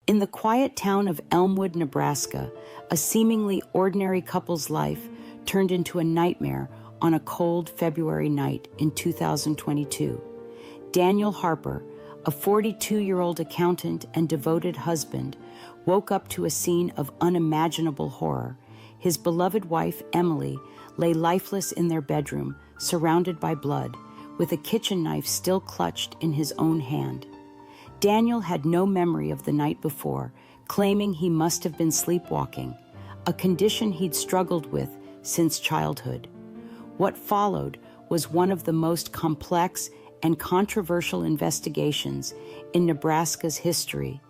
In the quiet town of Elmwood, Nebraska, a seemingly ordinary couple's life turned into a nightmare on a cold February night in 2022. Daniel Harper, a 42-year-old accountant and devoted husband, woke up to a scene of unimaginable horror. His beloved wife, Emily, lay lifeless in their bedroom, surrounded by blood, with a kitchen knife still clutched in his own hand. Daniel had no memory of the night before, claiming he must have been sleepwalking, a condition he'd struggled with since childhood. What followed was one of the most complex and controversial investigations in Nebraska's history,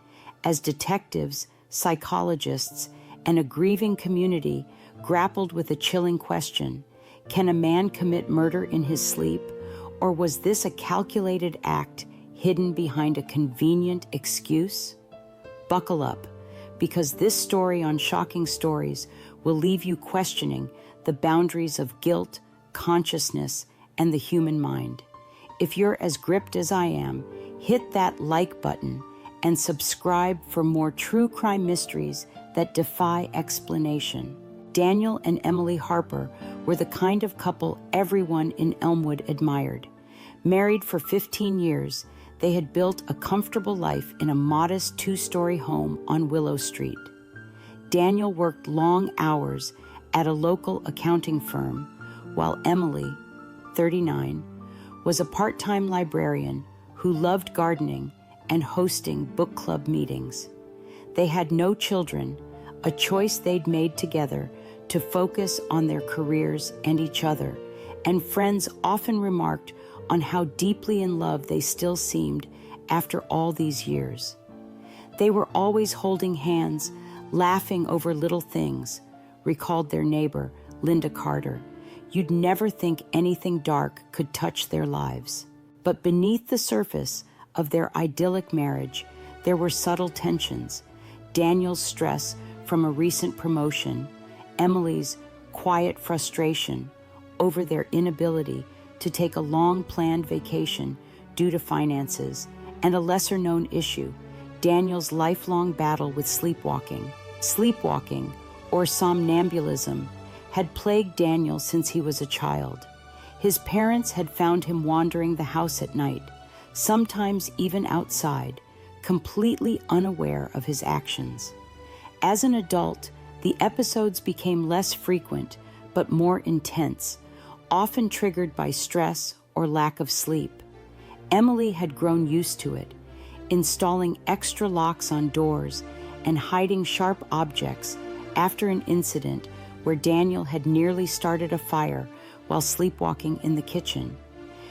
as detectives, psychologists, and a grieving community grappled with a chilling question: can a man commit murder in his sleep, or was this a calculated act hidden behind a convenient excuse? Buckle up, because this story on Shocking Stories will leave you questioning the boundaries of guilt, consciousness, and the human mind. If you're as gripped as I am, hit that like button and subscribe for more true crime mysteries that defy explanation. Daniel and Emily Harper were the kind of couple everyone in Elmwood admired. Married for 15 years, they had built a comfortable life in a modest 2-story home on Willow Street. Daniel worked long hours at a local accounting firm, while Emily, 39, was a part-time librarian who loved gardening and hosting book club meetings. They had no children, a choice they'd made together to focus on their careers and each other, and friends often remarked on how deeply in love they still seemed after all these years. They were always holding hands, laughing over little things, recalled their neighbor, Linda Carter. You'd never think anything dark could touch their lives. But beneath the surface of their idyllic marriage, there were subtle tensions. Daniel's stress from a recent promotion, Emily's quiet frustration over their inability to take a long-planned vacation due to finances, and a lesser-known issue, Daniel's lifelong battle with sleepwalking. Sleepwalking, or somnambulism, had plagued Daniel since he was a child. His parents had found him wandering the house at night, sometimes even outside, completely unaware of his actions. As an adult, the episodes became less frequent but more intense, often triggered by stress or lack of sleep. Emily had grown used to it, installing extra locks on doors and hiding sharp objects after an incident where Daniel had nearly started a fire while sleepwalking in the kitchen.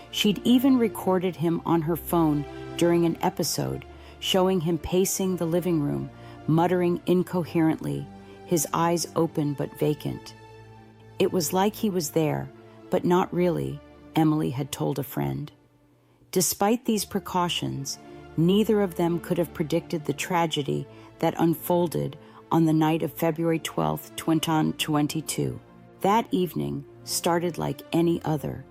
She'd even recorded him on her phone during an episode, showing him pacing the living room, muttering incoherently, his eyes open but vacant. It was like he was there, but not really, Emily had told a friend. Despite these precautions, neither of them could have predicted the tragedy that unfolded on the night of February 12, 2022. That evening started like any other.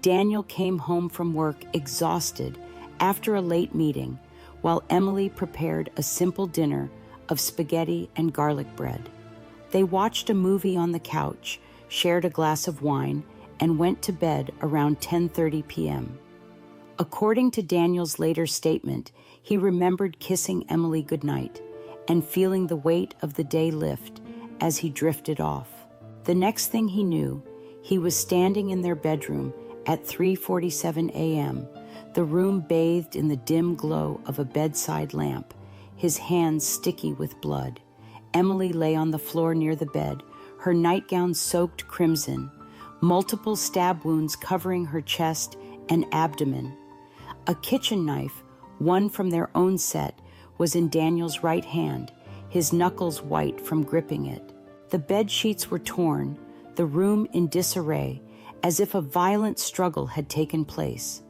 Daniel came home from work exhausted after a late meeting, while Emily prepared a simple dinner of spaghetti and garlic bread. They watched a movie on the couch, shared a glass of wine, and went to bed around 10:30 p.m. According to Daniel's later statement, he remembered kissing Emily goodnight and feeling the weight of the day lift as he drifted off. The next thing he knew, he was standing in their bedroom at 3:47 a.m., the room bathed in the dim glow of a bedside lamp, his hands sticky with blood. Emily lay on the floor near the bed, her nightgown soaked crimson, multiple stab wounds covering her chest and abdomen. A kitchen knife, one from their own set, was in Daniel's right hand, his knuckles white from gripping it. The bed sheets were torn, the room in disarray, as if a violent struggle had taken place.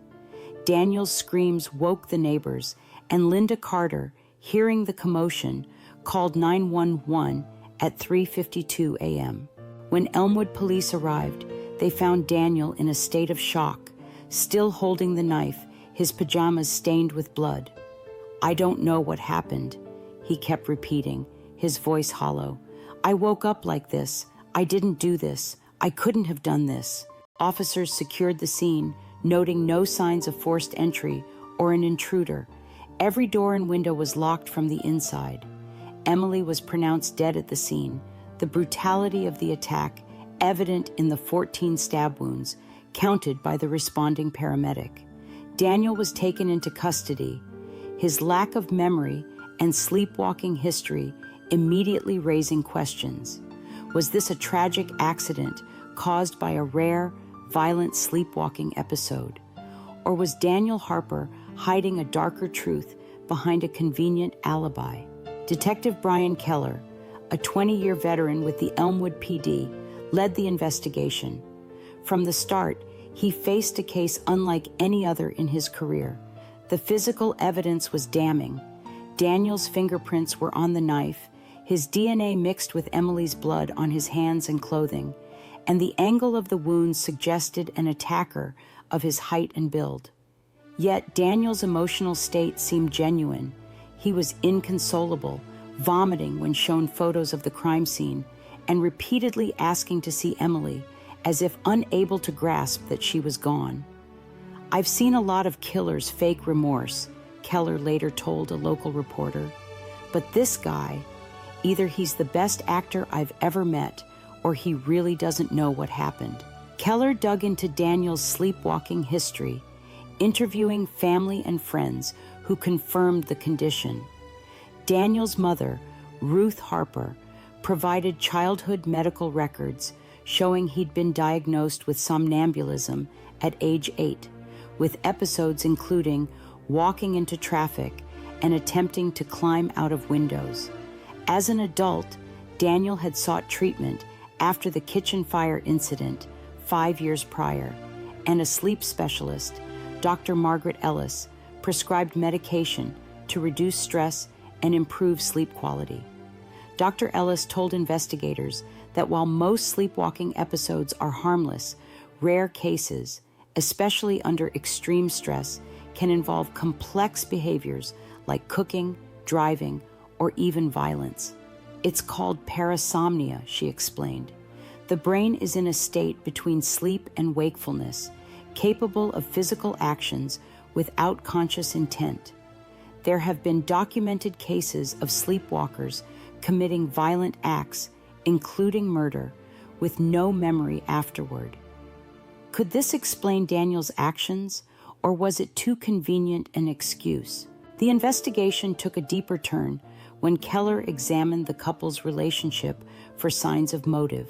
Daniel's screams woke the neighbors, and Linda Carter, hearing the commotion, called 911 at 3:52 a.m. When Elmwood police arrived, they found Daniel in a state of shock, still holding the knife, his pajamas stained with blood. "I don't know what happened," he kept repeating, his voice hollow. I woke up like this. I didn't do this. I couldn't have done this. Officers secured the scene, noting no signs of forced entry or an intruder. Every door and window was locked from the inside. Emily was pronounced dead at the scene, the brutality of the attack evident in the 14 stab wounds, counted by the responding paramedic. Daniel was taken into custody. His lack of memory and sleepwalking history immediately raising questions. Was this a tragic accident caused by a rare, violent sleepwalking episode? Or was Daniel Harper hiding a darker truth behind a convenient alibi? Detective Brian Keller, a 20-year veteran with the Elmwood PD, led the investigation. From the start, he faced a case unlike any other in his career. The physical evidence was damning. Daniel's fingerprints were on the knife, his DNA mixed with Emily's blood on his hands and clothing, and the angle of the wounds suggested an attacker of his height and build. Yet Daniel's emotional state seemed genuine. He was inconsolable, vomiting when shown photos of the crime scene, and repeatedly asking to see Emily, as if unable to grasp that she was gone. I've seen a lot of killers fake remorse, Keller later told a local reporter. But this guy, either he's the best actor I've ever met, or he really doesn't know what happened. Keller dug into Daniel's sleepwalking history, interviewing family and friends who confirmed the condition. Daniel's mother, Ruth Harper, provided childhood medical records showing he'd been diagnosed with somnambulism at age 8, with episodes including walking into traffic and attempting to climb out of windows. As an adult, Daniel had sought treatment after the kitchen fire incident 5 years prior, and a sleep specialist, Dr. Margaret Ellis, prescribed medication to reduce stress and improve sleep quality. Dr. Ellis told investigators that while most sleepwalking episodes are harmless, rare cases, especially under extreme stress, can involve complex behaviors like cooking, driving, or even violence. It's called parasomnia, she explained. The brain is in a state between sleep and wakefulness, capable of physical actions without conscious intent. There have been documented cases of sleepwalkers committing violent acts, including murder, with no memory afterward. Could this explain Daniel's actions, or was it too convenient an excuse? The investigation took a deeper turn when Keller examined the couple's relationship for signs of motive.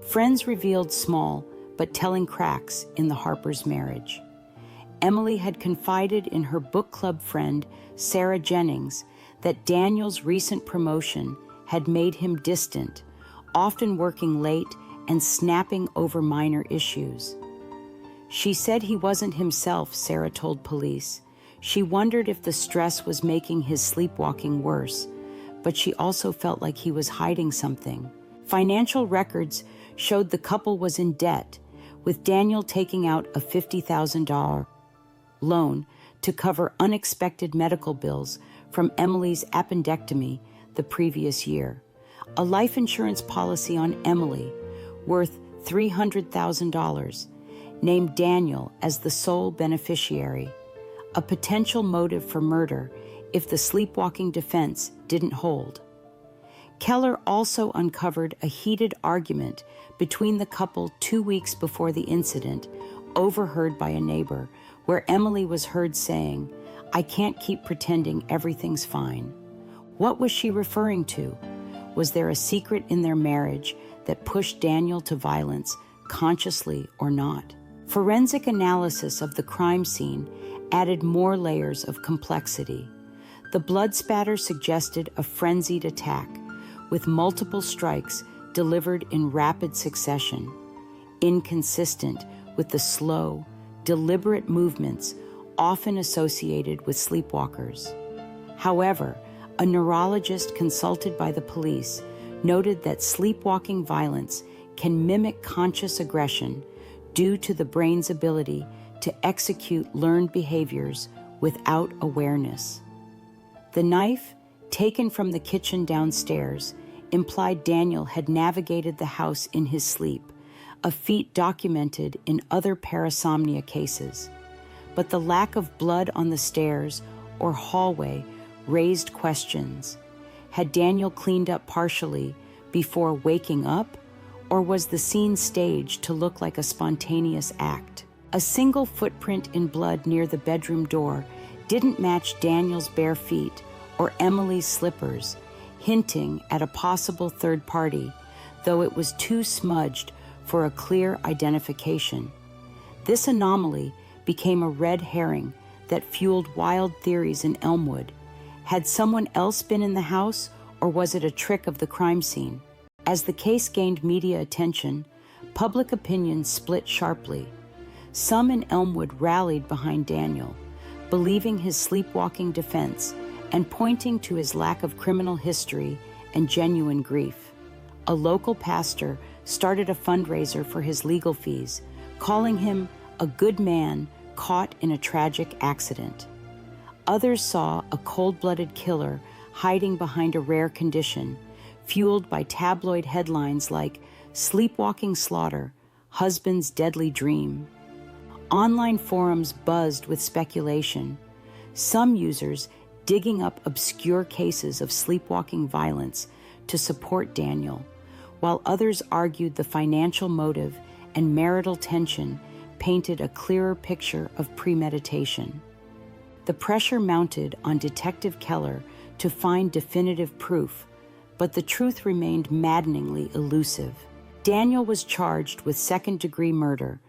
Friends revealed small but telling cracks in the Harpers' marriage. Emily had confided in her book club friend, Sarah Jennings, that Daniel's recent promotion had made him distant, often working late and snapping over minor issues. She said he wasn't himself, Sarah told police. She wondered if the stress was making his sleepwalking worse, but she also felt like he was hiding something. Financial records showed the couple was in debt, with Daniel taking out a $50,000 loan to cover unexpected medical bills from Emily's appendectomy the previous year. A life insurance policy on Emily, worth $300,000, named Daniel as the sole beneficiary, a potential motive for murder if the sleepwalking defense didn't hold. Keller also uncovered a heated argument between the couple 2 weeks before the incident, overheard by a neighbor, where Emily was heard saying, "I can't keep pretending everything's fine." What was she referring to? Was there a secret in their marriage that pushed Daniel to violence, consciously or not? Forensic analysis of the crime scene added more layers of complexity. The blood spatter suggested a frenzied attack, with multiple strikes delivered in rapid succession, inconsistent with the slow, deliberate movements often associated with sleepwalkers. However, a neurologist consulted by the police noted that sleepwalking violence can mimic conscious aggression due to the brain's ability to execute learned behaviors without awareness. The knife, taken from the kitchen downstairs, implied Daniel had navigated the house in his sleep, a feat documented in other parasomnia cases. But the lack of blood on the stairs or hallway raised questions. Had Daniel cleaned up partially before waking up, or was the scene staged to look like a spontaneous act? A single footprint in blood near the bedroom door didn't match Daniel's bare feet or Emily's slippers, hinting at a possible third party, though it was too smudged for a clear identification. This anomaly became a red herring that fueled wild theories in Elmwood. Had someone else been in the house, or was it a trick of the crime scene? As the case gained media attention, public opinion split sharply. Some in Elmwood rallied behind Daniel, believing his sleepwalking defense and pointing to his lack of criminal history and genuine grief. A local pastor started a fundraiser for his legal fees, calling him a good man caught in a tragic accident. Others saw a cold-blooded killer hiding behind a rare condition, fueled by tabloid headlines like "Sleepwalking Slaughter, Husband's Deadly Dream." Online forums buzzed with speculation, some users digging up obscure cases of sleepwalking violence to support Daniel, while others argued the financial motive and marital tension painted a clearer picture of premeditation. The pressure mounted on Detective Keller to find definitive proof, but the truth remained maddeningly elusive. Daniel was charged with second-degree murder,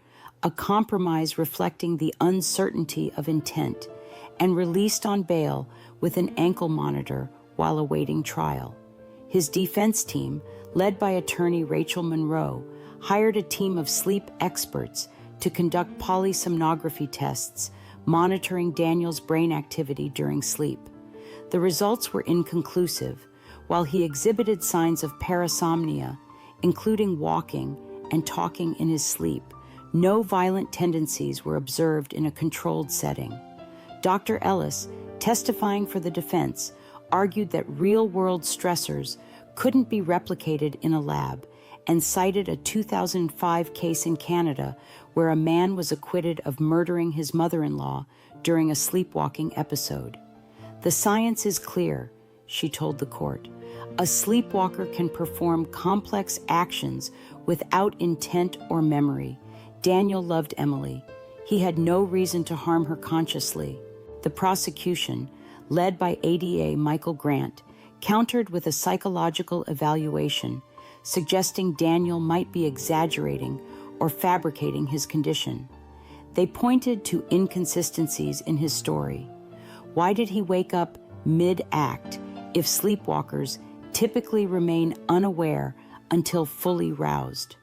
a compromise reflecting the uncertainty of intent, and released on bail with an ankle monitor while awaiting trial. His defense team, led by attorney Rachel Monroe, hired a team of sleep experts to conduct polysomnography tests, monitoring Daniel's brain activity during sleep. The results were inconclusive. While he exhibited signs of parasomnia, including walking and talking in his sleep, no violent tendencies were observed in a controlled setting. Dr. Ellis, testifying for the defense, argued that real-world stressors couldn't be replicated in a lab, and cited a 2005 case in Canada where a man was acquitted of murdering his mother-in-law during a sleepwalking episode. "The science is clear," she told the court. "A sleepwalker can perform complex actions without intent or memory. Daniel loved Emily. He had no reason to harm her consciously." The prosecution, led by ADA Michael Grant, countered with a psychological evaluation, suggesting Daniel might be exaggerating or fabricating his condition. They pointed to inconsistencies in his story. Why did he wake up mid-act if sleepwalkers typically remain unaware until fully roused?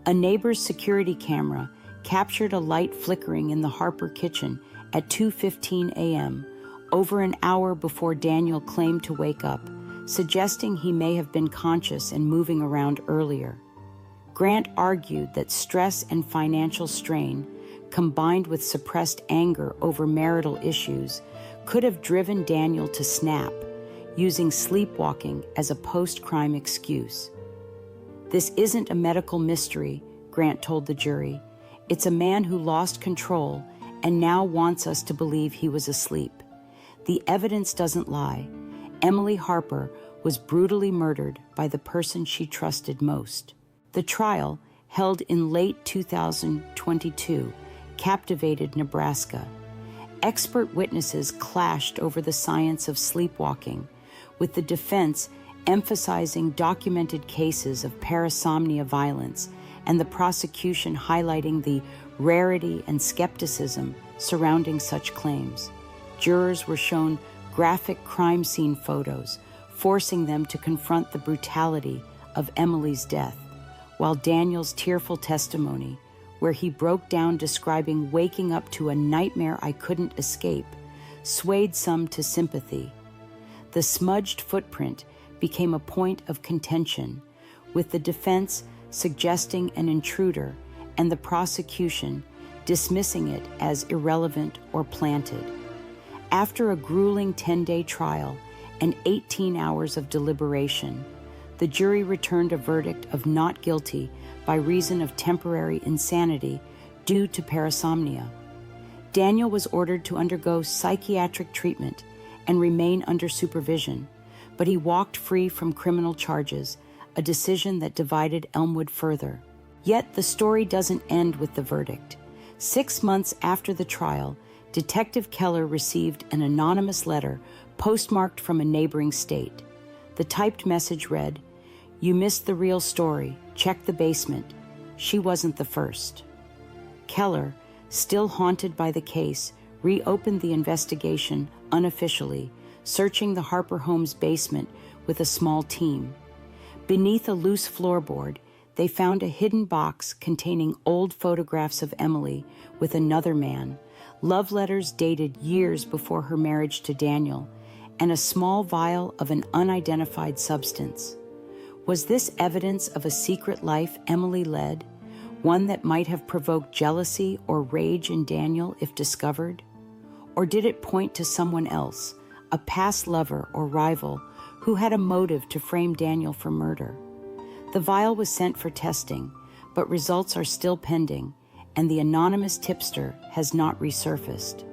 A neighbor's security camera captured a light flickering in the Harper kitchen at 2:15 a.m., over an hour before Daniel claimed to wake up, suggesting he may have been conscious and moving around earlier. Grant argued that stress and financial strain, combined with suppressed anger over marital issues, could have driven Daniel to snap, using sleepwalking as a post-crime excuse. "This isn't a medical mystery," Grant told the jury. "It's a man who lost control and now wants us to believe he was asleep. The evidence doesn't lie. Emily Harper was brutally murdered by the person she trusted most." The trial, held in late 2022, captivated Nebraska. Expert witnesses clashed over the science of sleepwalking, with the defense emphasizing documented cases of parasomnia violence and the prosecution highlighting the rarity and skepticism surrounding such claims. Jurors were shown graphic crime scene photos, forcing them to confront the brutality of Emily's death, while Daniel's tearful testimony, where he broke down describing waking up to a nightmare I couldn't escape, swayed some to sympathy. The smudged footprint became a point of contention, with the defense suggesting an intruder and the prosecution dismissing it as irrelevant or planted. After a grueling 10-day trial, and 18 hours of deliberation, the jury returned a verdict of not guilty by reason of temporary insanity due to parasomnia. Daniel was ordered to undergo psychiatric treatment and remain under supervision, but he walked free from criminal charges, a decision that divided Elmwood further. Yet the story doesn't end with the verdict. 6 months after the trial, Detective Keller received an anonymous letter postmarked from a neighboring state. The typed message read, "You missed the real story. Check the basement. She wasn't the first." Keller, still haunted by the case, reopened the investigation unofficially, searching the Harper home's basement with a small team. Beneath a loose floorboard, they found a hidden box containing old photographs of Emily with another man, love letters dated years before her marriage to Daniel, and a small vial of an unidentified substance. Was this evidence of a secret life Emily led, one that might have provoked jealousy or rage in Daniel if discovered? Or did it point to someone else, a past lover or rival, who had a motive to frame Daniel for murder? The vial was sent for testing, but results are still pending, and the anonymous tipster has not resurfaced.